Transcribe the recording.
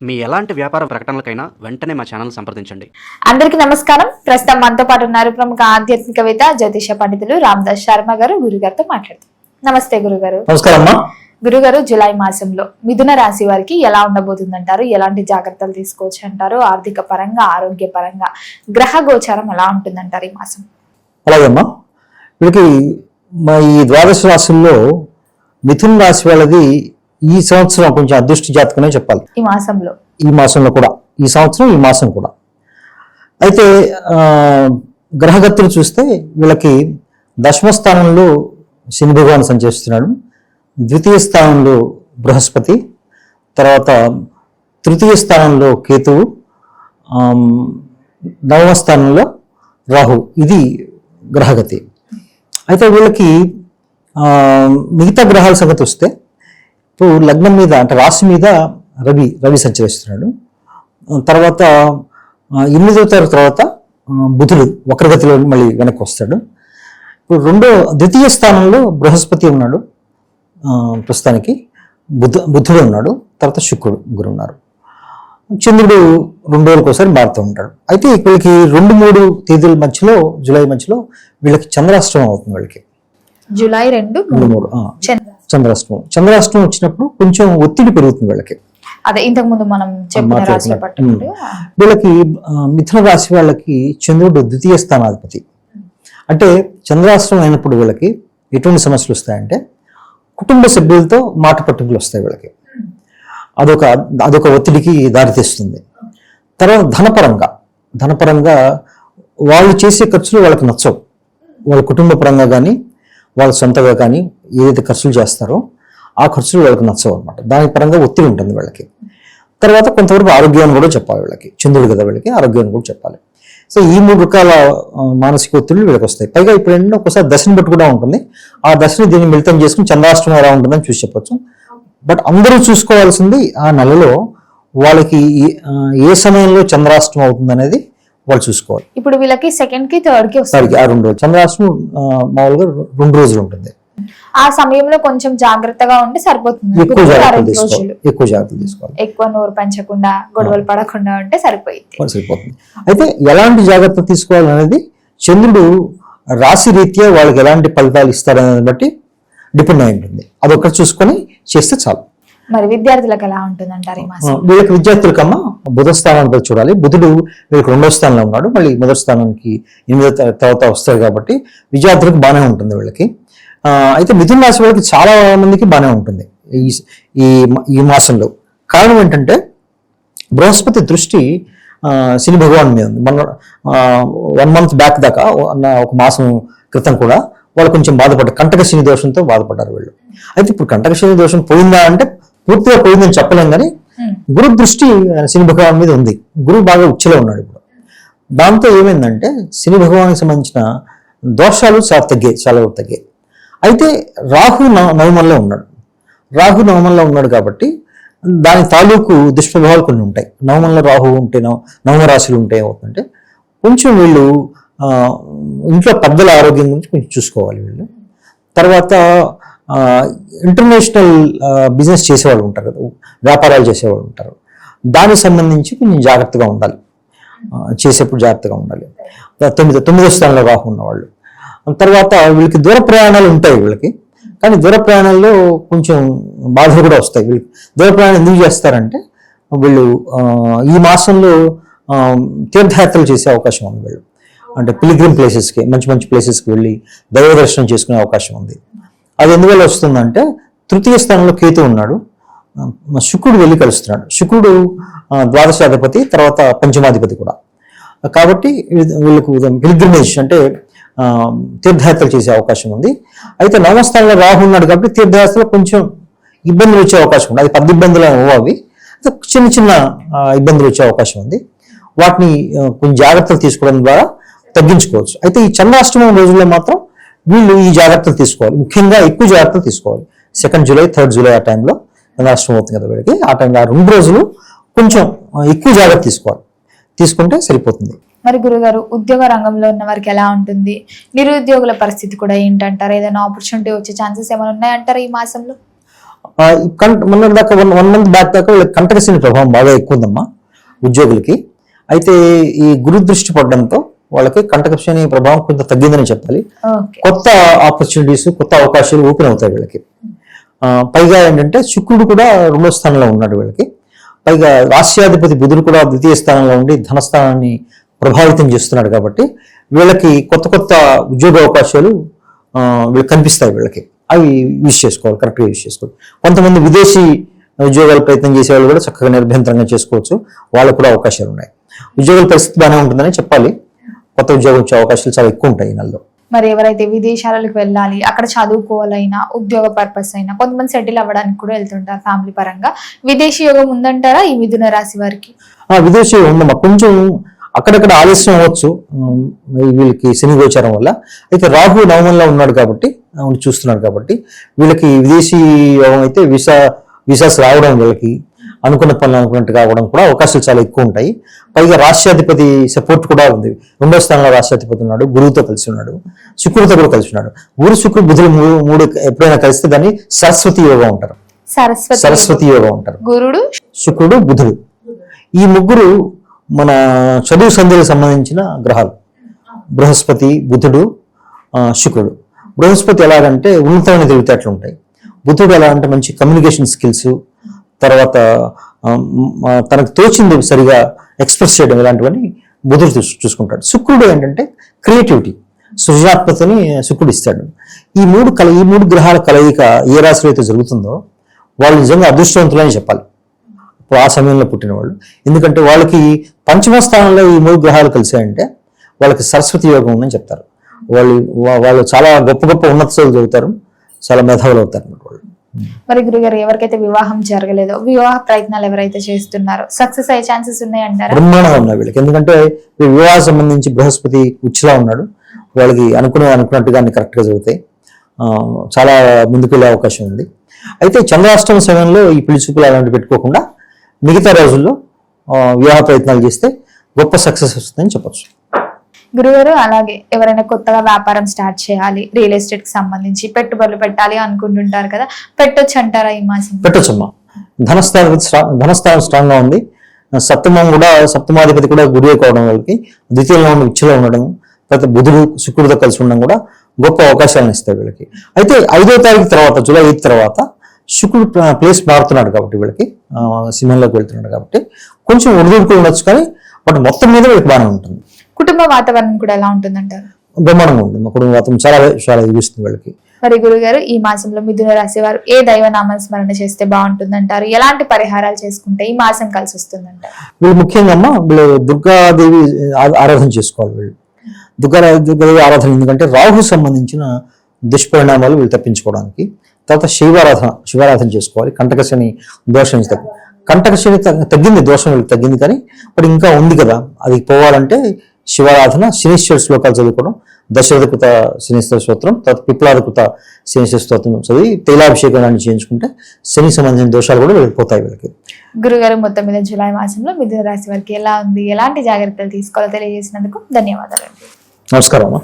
మీ ఎలాంటి వ్యాపార ప్రకటనలకైనా వెంటనే మా ఛానల్ సంప్రదించండి. అందరికీ నమస్కారం. ప్రస్తుతం మనతో పాటు ఉన్నారు ప్రముఖ ఆధ్యాత్మికవేత్త జ్యోతిష పండితులు రామదాస్ శర్మ గారు. గురుగారితో మాట్లాడుతాం. నమస్తే గురుగారు. నమస్కారం. గురుగారు, జూలై మాసంలో మిథున రాశి వారికి ఎలా ఉండబోతుందంటారు? ఎలాంటి జాగ్రత్తలు తీసుకోవచ్చు అంటారు? ఆర్థిక పరంగా, ఆరోగ్య పరంగా గ్రహ గోచారం ఎలా ఉంటుందంటారు ఈ మాసం? అలాగేమ్మా, వీళ్ళకి ఈ ద్వాదశ రాశుల్లో మిథున రాశి వాళ్ళది ఈ సంవత్సరం కొంచెం అదృష్ట జాతకమే చెప్పాలి. ఈ మాసంలో కూడా, ఈ సంవత్సరం ఈ మాసం కూడా. అయితే గ్రహగతులు చూస్తే వీళ్ళకి దశమ స్థానంలో శని భగవాన్ సంచరిస్తున్నాడు, ద్వితీయ స్థానంలో బృహస్పతి, తర్వాత తృతీయ స్థానంలో కేతువు, నవమ స్థానంలో రాహు. ఇది గ్రహగతి. అయితే వీళ్ళకి మిగతా గ్రహాల సంగతి వస్తే ఇప్పుడు లగ్నం మీద అంటే రాశి మీద రవి సంచరిస్తున్నాడు. తర్వాత 8వ తరగతి తర్వాత బుధుడు వక్రగతిలో మళ్ళీ వెనక్కి వస్తాడు. ఇప్పుడు ద్వితీయ స్థానంలో బృహస్పతి ఉన్నాడు, ప్రస్తుతానికి బుధుడు ఉన్నాడు, తర్వాత శుక్రుడు, ముగ్గురు ఉన్నారు. చంద్రుడు 2 రోజులకు ఒకసారి మారుతూ ఉంటాడు. అయితే వీళ్ళకి 2-3 తేదీల మధ్యలో, జూలై మధ్యలో వీళ్ళకి చంద్రాష్టమం అవుతుంది. వీళ్ళకి జూలై 2-3 చంద్రాష్టమం వచ్చినప్పుడు కొంచెం ఒత్తిడి పెరుగుతుంది వీళ్ళకి. అదే ఇంతకు ముందు మనం చెప్పిన రాశిలో పట్టుకుంటే వీళ్ళకి మిథున రాశి వాళ్ళకి చంద్రుడు ద్వితీయ స్థానాధిపతి. అంటే చంద్రాష్టమం అయినప్పుడు వీళ్ళకి ఎటువంటి సమస్యలు వస్తాయంటే కుటుంబ సభ్యులతో మాట పట్టుకులు వస్తాయి వీళ్ళకి. అదొక ఒత్తిడికి దారితీస్తుంది. తర్వాత ధనపరంగా వాళ్ళు చేసే ఖర్చులు వాళ్ళకి నచ్చవు. వాళ్ళ కుటుంబ పరంగా కానీ వాళ్ళ సొంతగా కానీ ఏదైతే ఖర్చులు చేస్తారో ఆ ఖర్చులు వాళ్ళకి నచ్చవు అనమాట. దాని పరంగా ఒత్తిడి ఉంటుంది వీళ్ళకి. తర్వాత కొంతవరకు ఆరోగ్యాన్ని కూడా చెప్పాలి వీళ్ళకి. చంద్రుడు కదా వీళ్ళకి, ఆరోగ్యాన్ని కూడా చెప్పాలి. సో ఈ 3 రకాల మానసిక ఒత్తిళ్ళు వీళ్ళకి వస్తాయి. పైగా ఇప్పుడు ఏంటంటే ఒకసారి దశని బట్టి కూడా ఉంటుంది. ఆ దశని దీన్ని మిళితం చేసుకుని చంద్రాష్టమం ఎలా ఉంటుందని చూసి చెప్పొచ్చు. బట్ అందరూ చూసుకోవాల్సింది ఆ నెలలో వాళ్ళకి ఏ సమయంలో చంద్రాష్టమం అవుతుంది అనేది వాళ్ళు చూసుకోవాలి. ఇప్పుడు వీళ్ళకి 2nd కి 3rd కి వస్తుంది. 2 రోజులు చంద్రాష్టమం మామూలుగా 2 రోజులు ఉంటుంది. ఆ సమయంలో కొంచెం జాగ్రత్తగా ఉంటే సరిపోతుంది. ఎక్కువ జాగ్రత్తలు తీసుకోవాలి. ఎక్కువ నోరు పంచకుండా, గొడవలు పడకుండా ఉంటే సరిపోతుంది. అయితే ఎలాంటి జాగ్రత్తలు తీసుకోవాలి అనేది చంద్రుడు రాశి రీత్యా వాళ్ళకి ఎలాంటి ఫలితాలు ఇస్తారనేది బట్టి డిపెండ్ అయి ఉంటుంది. అదొకటి చూసుకొని చేస్తే చాలు. మరి విద్యార్థులకు ఎలా ఉంటుందంటారు ఈ మాసం? వీళ్ళకి విద్యార్థులకమ్మా బుధ స్థానానికి చూడాలి. బుధుడు వీళ్ళకి 2వ స్థానంలో ఉన్నాడు, మళ్ళీ మొదటి స్థానానికి 8వ తర్వాత వస్తాడు. కాబట్టి విద్యార్థులకు బాగానే ఉంటుంది వీళ్ళకి. అయితే మిథున రాశి వాళ్ళకి చాలా మందికి బాగానే ఉంటుంది ఈ మాసంలో. కారణం ఏంటంటే బృహస్పతి దృష్టి శని భగవాన్ మీద ఉంది. మన 1 month బ్యాక్ దాకా, ఒక మాసం క్రితం కూడా వాళ్ళు కొంచెం బాధపడ్డారు, కంటక శని దోషంతో బాధపడ్డారు వీళ్ళు. అయితే ఇప్పుడు కంటక శని దోషం పోయిందా అంటే పూర్తిగా పోయిందని చెప్పలేం, కానీ గురు దృష్టి శని భగవాన్ మీద ఉంది. గురువు బాగా ఉచ్చలో ఉన్నాడు ఇప్పుడు. దాంతో ఏమైందంటే శని భగవానికి సంబంధించిన దోషాలు చాలా తగ్గాయి. అయితే రాహు నవమంలో ఉన్నాడు కాబట్టి దాని తాలూకు దుష్ప్రభావాలు కొన్ని ఉంటాయి. నవమంలో రాహు ఉంటే, నవమ రాశులు ఉంటే ఏమవుతుందంటే కొంచెం వీళ్ళు ఇంట్లో పెద్దల ఆరోగ్యం గురించి కొంచెం చూసుకోవాలి వీళ్ళు. తర్వాత ఇంటర్నేషనల్ బిజినెస్ చేసేవాళ్ళు ఉంటారు కదా, వ్యాపారాలు చేసేవాళ్ళు ఉంటారు, దానికి సంబంధించి కొంచెం జాగ్రత్తగా ఉండాలి. చేసేప్పుడు జాగ్రత్తగా ఉండాలి. 9వ స్థానంలో రాహు ఉన్నవాళ్ళు. తర్వాత వీళ్ళకి దూర ప్రయాణాలు ఉంటాయి వీళ్ళకి, కానీ దూర ప్రయాణాల్లో కొంచెం బాధలు కూడా వస్తాయి వీళ్ళకి. దూర ప్రయాణం ఎందుకు చేస్తారంటే వీళ్ళు ఈ మాసంలో తీర్థయాత్రలు చేసే అవకాశం ఉంది వీళ్ళు. అంటే పిలిగ్రిమ్ ప్లేసెస్కి, మంచి ప్లేసెస్కి వెళ్ళి దైవ దర్శనం చేసుకునే అవకాశం ఉంది. అది ఎందువల్ల వస్తుందంటే 3వ స్థానంలో కేతు ఉన్నాడు, శుక్రుడు వెళ్ళి కలుస్తున్నాడు. శుక్రుడు ద్వాదశాధిపతి, తర్వాత పంచమాధిపతి కూడా. కాబట్టి వీళ్ళకు పిలిగ్రిమేజ్ అంటే తీర్థయాత్రలు చేసే అవకాశం ఉంది. అయితే 9వ స్థానంలో రాహు ఉన్నాడు కాబట్టి తీర్థయాత్రలో కొంచెం ఇబ్బందులు వచ్చే అవకాశం ఉంది. అది పెద్ద ఇబ్బందులు అవి చిన్న ఇబ్బందులు వచ్చే అవకాశం ఉంది. వాటిని కొంచెం జాగ్రత్తలు తీసుకోవడం ద్వారా తగ్గించుకోవచ్చు. అయితే ఈ చంద్రాష్టమం రోజుల్లో మాత్రం వీళ్ళు ఈ జాగ్రత్తలు తీసుకోవాలి. ముఖ్యంగా ఎక్కువ జాగ్రత్తలు తీసుకోవాలి. 2nd జూలై 3rd జూలై ఆ టైంలో చంద్రాష్టమం అవుతుంది కదా వీళ్ళకి. ఆ టైంలో 2 రోజులు కొంచెం ఎక్కువ జాగ్రత్త తీసుకుంటే సరిపోతుంది. మరి గురుగారు, ఉద్యోగ రంగంలో ఉన్న వారికి ఎలా ఉంటుంది? నిరుద్యోగుల పరిస్థితి కూడా ఏంటంటారు? ఏదైనా ఆపర్చునిటీ వచ్చే ఛాన్సెస్ ఏమైనా ఉన్నాయంటారా ఈ మాసంలో? మొన్న దాకా 1 మంత్ బ్యాక్ దాకా వీళ్ళకి కంటకశని ప్రభావం బాగా ఎక్కువ ఉందమ్మా ఉద్యోగులకి. అయితే ఈ గురు దృష్టి పడడంతో వాళ్ళకి కంటకశని ప్రభావం కొంత తగ్గిందని చెప్పాలి. ఓకే. కొత్త ఆపర్చునిటీస్, కొత్త అవకాశాలు ఓపెన్ అవుతాయి వీళ్ళకి. పైగా ఏంటంటే శుక్రుడు కూడా 2వ స్థానంలో ఉన్నాడు వీళ్ళకి. పైగా రాష్ట్రాధిపతి బుధుడు కూడా 2వ స్థానంలో ఉండి ధనస్థానాన్ని ప్రభావితం చేస్తున్నాడు కాబట్టి వీళ్ళకి కొత్త కొత్త ఉద్యోగ అవకాశాలు వీళ్ళకి కనిపిస్తాయి వీళ్ళకి. అవి యూజ్ చేసుకోవాలి, కరెక్ట్గా యూజ్ చేసుకోవాలి. కొంతమంది విదేశీ ఉద్యోగాల ప్రయత్నం చేసే వాళ్ళు కూడా చక్కగా నిర్భయంతరంగా చేసుకోవచ్చు, వాళ్ళకు కూడా అవకాశాలు ఉన్నాయి. ఉద్యోగాల పరిస్థితి బాగానే ఉంటుందని చెప్పాలి. కొత్త ఉద్యోగం వచ్చే అవకాశాలు చాలా ఎక్కువ ఉంటాయి ఈ నెలలో. మరి ఎవరైతే విదేశాలకు వెళ్ళాలి, అక్కడ చదువుకోవాలైనా, ఉద్యోగ పర్పస్ అయినా, కొంతమంది సెటిల్ అవ్వడానికి కూడా వెళ్తుంటారు ఫ్యామిలీ పరంగా, విదేశీ యోగం ఉందంటారా ఈ మిథున రాశి వారికి? విదేశీ ఉందమ్మా, కొంచెం అక్కడక్కడ ఆలస్యం అవ్వచ్చు వీళ్ళకి శని గోచారం వల్ల. అయితే రాహు నవమంలో ఉన్నాడు కాబట్టి చూస్తున్నాడు కాబట్టి వీళ్ళకి విదేశీ యోగం అయితే వీసాస్ రావడం, వీళ్ళకి అనుకున్న పనులు అనుకున్నట్టు కావడం కూడా అవకాశాలు చాలా ఎక్కువ ఉంటాయి. పైగా రాష్ట్రాధిపతి సపోర్ట్ కూడా ఉంది. 2వ స్థానంలో రాష్ట్రాధిపతి ఉన్నాడు, గురువుతో కలిసి ఉన్నాడు, శుక్రుడితో కూడా కలిసి ఉన్నాడు. గురు శుక్రుడు బుధుడు మూడు ఎప్పుడైనా కలిస్తే దాన్ని సరస్వతి యోగం అంటారు. సరస్వతి యోగం అంటారు. గురుడు, శుక్రుడు, బుధుడు, ఈ ముగ్గురు మన చదువు సంధ్యలకు సంబంధించిన గ్రహాలు. బృహస్పతి, బుధుడు, శుక్రుడు. బృహస్పతి ఎలాగంటే ఉన్నతమైన తెలివితేటలు ఉంటాయి. బుధుడు ఎలా అంటే మంచి కమ్యూనికేషన్ స్కిల్స్, తర్వాత తనకు తోచింది సరిగా ఎక్స్ప్రెస్ చేయడం, ఇలాంటివన్నీ బుధుడు చూసుకుంటాడు. శుక్రుడు ఏంటంటే క్రియేటివిటీ, సృజనాత్మకతని శుక్రుడు ఇస్తాడు. ఈ మూడు గ్రహాల కలయిక ఏ రాశిలో అయితే జరుగుతుందో వాళ్ళు నిజంగా అదృష్టవంతులని చెప్పాలి ఆ సమయంలో పుట్టిన వాళ్ళు. ఎందుకంటే వాళ్ళకి 5వ స్థానంలో ఈ 3 గ్రహాలు కలిసాయంటే వాళ్ళకి సరస్వతి యోగం ఉందని చెప్తారు. వాళ్ళు చాలా గొప్ప గొప్ప ఉన్నత చదువులు చదువుతారు, చాలా మేధావులు అవుతారు అన్నమాట వాళ్ళు. మరి గురుగారు, ఎవరికైతే వివాహం జరగలేదో, వివాహ ప్రయత్నాలు ఎవరైతే చేస్తున్నారో సక్సెస్ అయ్యే ఛాన్సెస్ ఉన్నాయంటారా? బ్రహ్మాండంగా ఉన్నాయి వీళ్ళకి. ఎందుకంటే వివాహం సంబంధించి బృహస్పతి ఉచ్చులా ఉన్నాడు. వాళ్ళకి అనుకున్నట్టుగా అన్ని కరెక్ట్గా జరుగుతాయి, చాలా ముందుకు వెళ్ళే అవకాశం ఉంది. అయితే చంద్రాష్టమ సమయంలో ఈ పెళ్లి చూపులు అలాంటివి పెట్టుకోకుండా మిగతా రోజుల్లో వివాహ ప్రయత్నాలు చేస్తే గొప్ప సక్సెస్ వస్తుందని చెప్పచ్చు. గురుగారు, అలాగే ఎవరైనా కొత్తగా వ్యాపారం స్టార్ట్ చేయాలి, రియల్ ఎస్టేట్ కి సంబంధించి పెట్టుబడులు పెట్టాలి అనుకుంటుంటారు కదా, పెట్టొచ్చు అంటారా ఈ మాసం? పెట్టొచ్చమ్మా. ధనస్థానం స్ట్రాంగ్ గా ఉంది. సప్తమాధిపతి కూడా గురి కావడం వాళ్ళకి, ద్వితీయంలో ఉన్న ఉచ్చులో ఉండడం, తర్వాత బుధుడు శుక్రుడితో కలిసి ఉండడం కూడా గొప్ప అవకాశాలను ఇస్తాయి వీళ్ళకి. అయితే 5వ తారీఖు తర్వాత, జూలై 8 తర్వాత శుక్రుడు ప్లేస్ మారుతున్నాడు కాబట్టి వీళ్ళకి సింహంలోకి వెళ్తున్నాడు కాబట్టి కొంచెం ఒడిదుడుకులు ఉండొచ్చు, కానీ బట్ మొత్తం మీద వీళ్ళకి బాగానే ఉంటుంది. కుటుంబ వాతావరణం కూడా ఎలా ఉంటుందంటారు? బ్రహ్మాండంగా ఉంటుంది. కుటుంబ వాతావరణం చాలా ఇస్తుంది వీళ్ళకి. మరి గురుగారు, ఈ మాసంలో మిథున రాశి వారు ఏ దైవనామ స్మరణ చేస్తే బాగుంటుందంటారు? ఎలాంటి పరిహారాలు చేసుకుంటే ఈ మాసం కలిసి వస్తుందంటారు? వీళ్ళు ముఖ్యంగా వీళ్ళు దుర్గాదేవి ఆరాధన చేసుకోవాలి. వీళ్ళు దుర్గాదేవి ఆరాధన, ఎందుకంటే రాహు సంబంధించిన దుష్పరిణామాలు వీళ్ళు తప్పించుకోవడానికి. తర్వాత శివారాధన చేసుకోవాలి. కంటకశని దోషం కంటకశని తగ్గింది, దోషం వీళ్ళకి తగ్గింది, కానీ ఇప్పుడు ఇంకా ఉంది కదా, అది పోవాలంటే శివారాధన, శనీశ్వర శ్లోకాలు చదువుకోవడం, దశరథకృత శనీశ్వర స్తోత్రం, తర్వాత పిప్లాదకృత శనీశ్వర స్తోత్రం చదివి తైలాభిషేకాన్ని చేయించుకుంటే శని సంబంధించిన దోషాలు కూడా వెళ్ళిపోతాయి వీళ్ళకి. గురుగారు, మొత్తం మీద జూలై మాసంలో మిథున రాశి వారికి ఎలా ఉంది, ఎలాంటి జాగ్రత్తలు తీసుకోవాలో తెలియజేసినందుకు ధన్యవాదాలు. నమస్కారం అమ్మా.